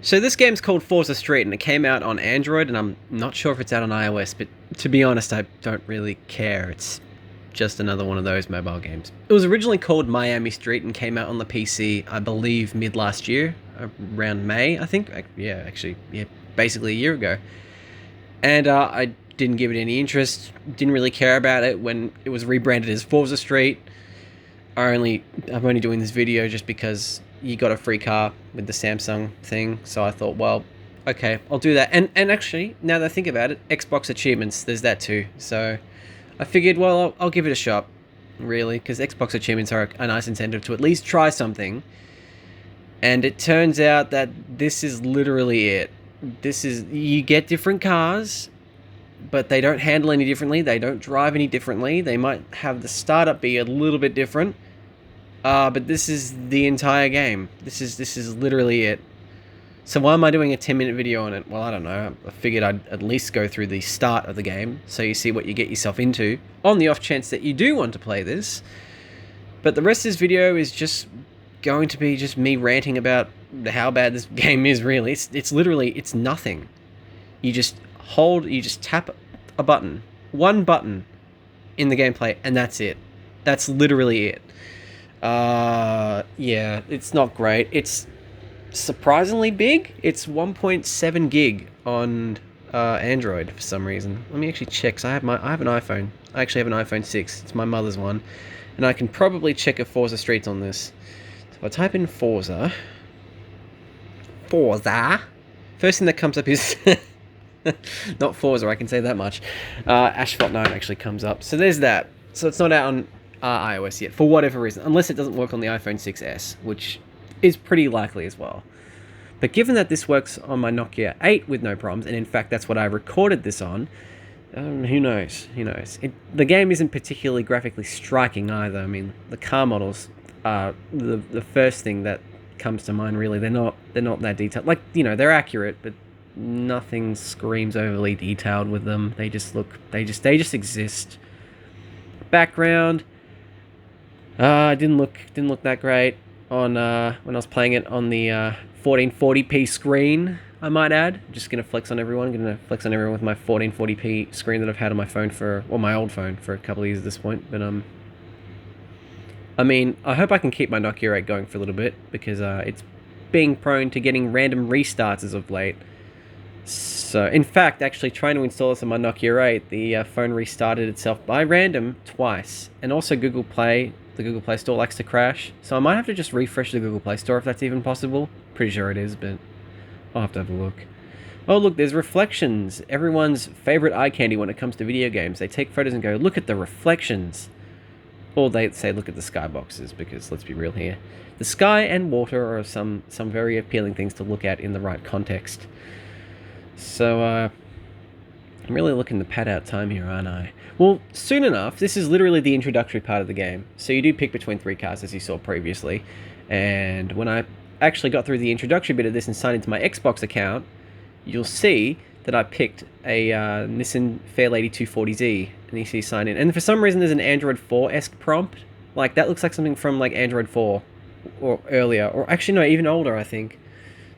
So this game's called Forza Street, and it came out on Android, and I'm not sure if it's out on iOS, but to be honest, I don't really care. It's just another one of those mobile games. It was originally called Miami Street and came out on the PC, I believe, mid last year, around May, I think. Yeah, basically a year ago. And I didn't give it any interest, didn't really care about it when it was rebranded as Forza Street. I'm only doing this video just because you got a free car with the Samsung thing, so I thought, well, okay, I'll do that. And actually, now that I think about it, Xbox achievements, there's that too. So I figured, well, I'll give it a shot, really, because Xbox achievements are a nice incentive to at least try something. And it turns out that this is literally it. You get different cars, but they don't handle any differently. They don't drive any differently. They might have the startup be a little bit different. But this is the entire game. This is literally it. So why am I doing a 10-minute video on it? Well, I don't know. I figured I'd at least go through the start of the game, so you see what you get yourself into, on the off chance that you do want to play this. But the rest of this video is just going to be just me ranting about how bad this game is, really. It's literally, it's nothing. You just tap a button. One button in the gameplay, and that's it. That's literally it. Yeah, it's not great. It's surprisingly big. It's 1.7 gig on Android for some reason. Let me actually check, because I have an iPhone. I actually have an iPhone 6. It's my mother's one. And I can probably check if Forza Street's on this. So if I type in Forza. First thing that comes up is not Forza, I can say that much. Asphalt 9 actually comes up. So there's that. So it's not out on iOS yet, for whatever reason, unless it doesn't work on the iPhone 6s, which is pretty likely as well. But given that this works on my Nokia 8 with no problems, and in fact that's what I recorded this on, who knows? The game isn't particularly graphically striking either. I mean, the car models are the first thing that comes to mind, really. They're not that detailed. Like, they're accurate, but nothing screams overly detailed with them. They just exist. Background didn't look that great on when I was playing it on the 1440p screen, I might add. I'm just gonna flex on everyone. With my 1440p screen that I've had on my phone my old phone for a couple of years at this point. But I mean, I hope I can keep my Nokia 8 going for a little bit, because it's being prone to getting random restarts as of late. So, in fact, actually trying to install this on my Nokia 8, the phone restarted itself by random twice. And also Google Play, the Google Play Store likes to crash. So I might have to just refresh the Google Play Store if that's even possible. Pretty sure it is, but I'll have to have a look. Oh, look, there's reflections. Everyone's favorite eye candy when it comes to video games. They take photos and go, look at the reflections. Or they say, look at the skyboxes, because let's be real here. The sky and water are some very appealing things to look at in the right context. So, I'm really looking to pad out time here, aren't I? Well, soon enough. This is literally the introductory part of the game. So you do pick between 3 cars, as you saw previously. And when I actually got through the introductory bit of this and signed into my Xbox account, you'll see that I picked a Nissan Fairlady 240Z. And you see sign in. And for some reason, there's an Android 4-esque prompt. Like, that looks like something from, like, Android 4 or earlier. Or actually, no, even older, I think.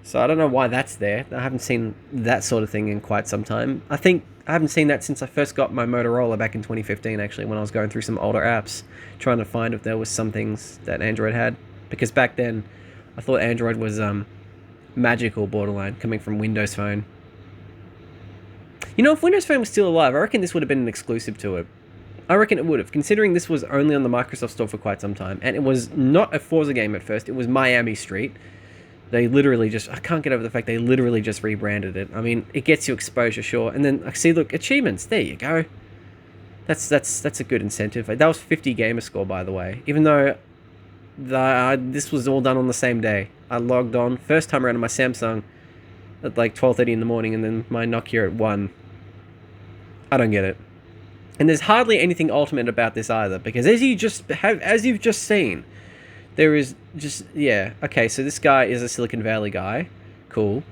So I don't know why that's there. I haven't seen that sort of thing in quite some time. I think I haven't seen that since I first got my Motorola back in 2015, actually, when I was going through some older apps, trying to find if there was some things that Android had. Because back then, I thought Android was magical, borderline, coming from Windows Phone. If Windows Phone was still alive, I reckon this would have been an exclusive to it. I reckon it would have, considering this was only on the Microsoft Store for quite some time. And it was not a Forza game at first, it was Miami Street. They literally I can't get over the fact they literally just rebranded it. I mean, it gets you exposure, sure. And then, see, look, achievements, there you go. That's a good incentive. That was 50 gamer score, by the way. Even though this was all done on the same day. I logged on, first time around on my Samsung at like 12:30 in the morning, and then my Nokia at 1. I don't get it. And there's hardly anything ultimate about this either, because as you've just seen, there is just, yeah, okay, so this guy is a Silicon Valley guy. Cool.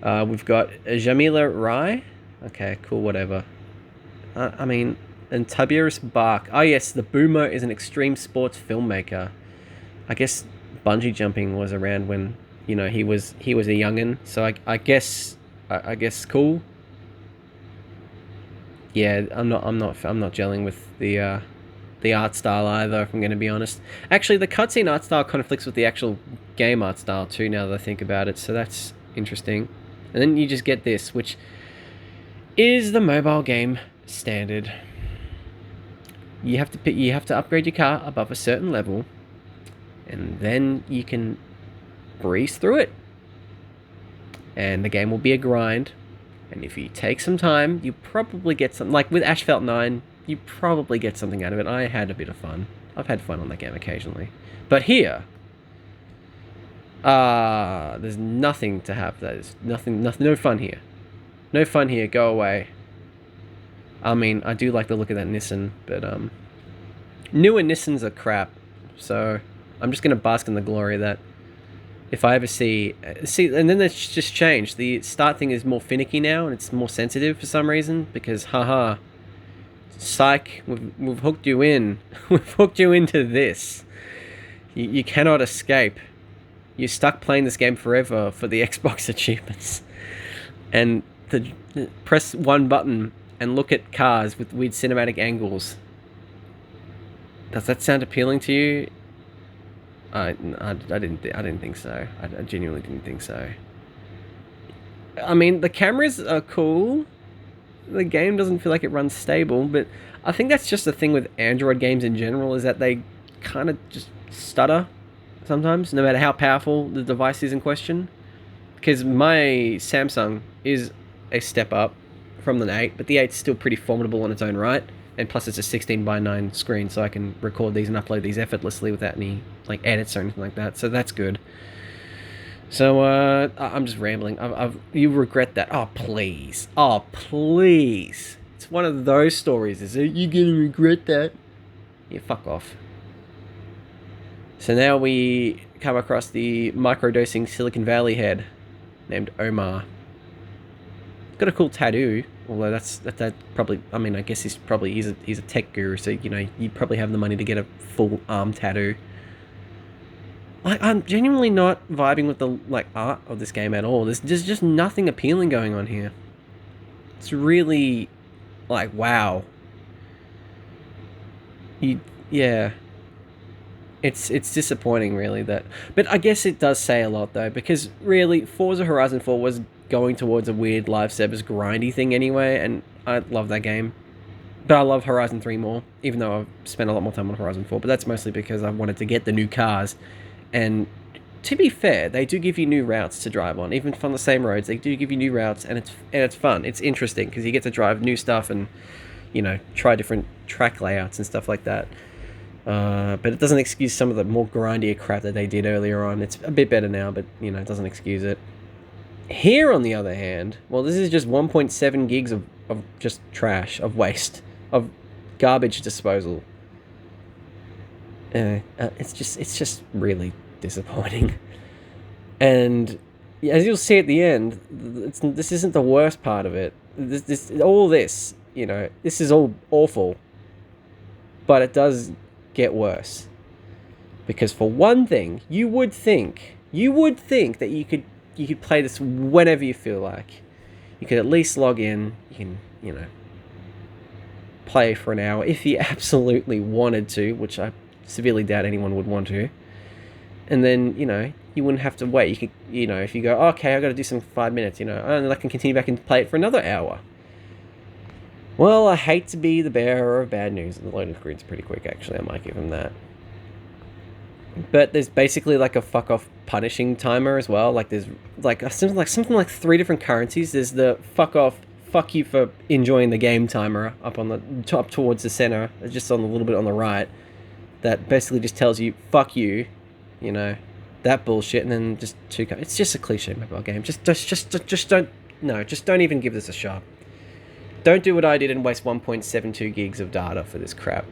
We've got Jamila Rai. Okay, cool, whatever. I mean, and Tiberius Bark. Oh, yes, the Boomer is an extreme sports filmmaker. I guess bungee jumping was around when you know, he was a youngin. So I guess cool. Yeah, I'm not gelling with the art style either, if I'm going to be honest. Actually, the cutscene art style conflicts with the actual game art style too, now that I think about it, so that's interesting. And then you just get this, which is the mobile game standard. You have to upgrade your car above a certain level, and then you can breeze through it. And the game will be a grind. And if you take some time, you probably get something. Like with Asphalt 9, you probably get something out of it. I had a bit of fun. I've had fun on that game occasionally. But here, there's nothing to have. There's nothing, no fun here. No fun here, go away. I mean, I do like the look of that Nissan, but newer Nissans are crap. So I'm just going to bask in the glory of that. If I ever see, and then it's just changed. The start thing is more finicky now, and it's more sensitive for some reason, because, haha, psych, we've hooked you in. We've hooked you into this. You cannot escape. You're stuck playing this game forever for the Xbox achievements. And press one button and look at cars with weird cinematic angles. Does that sound appealing to you? I didn't think so. I genuinely didn't think so. I mean, the cameras are cool. The game doesn't feel like it runs stable, but I think that's just the thing with Android games in general, is that they kind of just stutter sometimes, no matter how powerful the device is in question. Because my Samsung is a step up from the 8, but the 8's still pretty formidable on its own right. And plus it's a 16:9 screen, so I can record these and upload these effortlessly without any like edits or anything like that. So that's good. So I'm just rambling. You regret that? Oh please! Oh please! It's one of those stories. Is it? You gonna regret that? Yeah, fuck off. So now we come across the microdosing Silicon Valley head named Omar. Got a cool tattoo. Although that probably, I mean, I guess he's a tech guru, so you know you probably have the money to get a full arm tattoo. I'm genuinely not vibing with the art of this game at all. There's just nothing appealing going on here. It's really wow. Yeah. It's disappointing, really, that. But I guess it does say a lot though, because really, Forza Horizon 4 was going towards a weird live service grindy thing anyway, and I love that game. But I love Horizon 3 more, even though I've spent a lot more time on Horizon 4, but that's mostly because I wanted to get the new cars. And to be fair, they do give you new routes to drive on, even on the same roads. They do give you new routes, and it's fun. It's interesting because you get to drive new stuff and, you know, try different track layouts and stuff like that. But it doesn't excuse some of the more grindier crap that they did earlier on. It's a bit better now, but you know, it doesn't excuse it. Here, on the other hand, well, this is just 1.7 gigs of just trash, of waste, of garbage disposal. It's just really disappointing. And as you'll see at the end, this isn't the worst part of it. All this, you know, this is all awful. But it does get worse. Because for one thing, you would think that you could play this whenever you feel like. You could at least log in. You can, you know, play for an hour if you absolutely wanted to, which I severely doubt anyone would want to. And then, you know, you wouldn't have to wait. You could, you know, if you go, okay, I've got to do some 5 minutes, you know, and I can continue back and play it for another hour. Well, I hate to be the bearer of bad news. The loading screen's pretty quick, actually. I might give him that. But there's basically like a fuck off punishing timer as well. Like there's something like 3 different currencies. There's the fuck off, fuck you for enjoying the game timer up on the top towards the center, just on a little bit on the right. That basically just tells you fuck you, you know, that bullshit, and then just 2. It's just a cliche mobile game. Just don't even give this a shot. Don't do what I did and waste 1.72 gigs of data for this crap.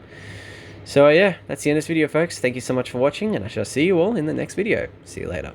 So yeah, that's the end of this video, folks. Thank you so much for watching, and I shall see you all in the next video. See you later.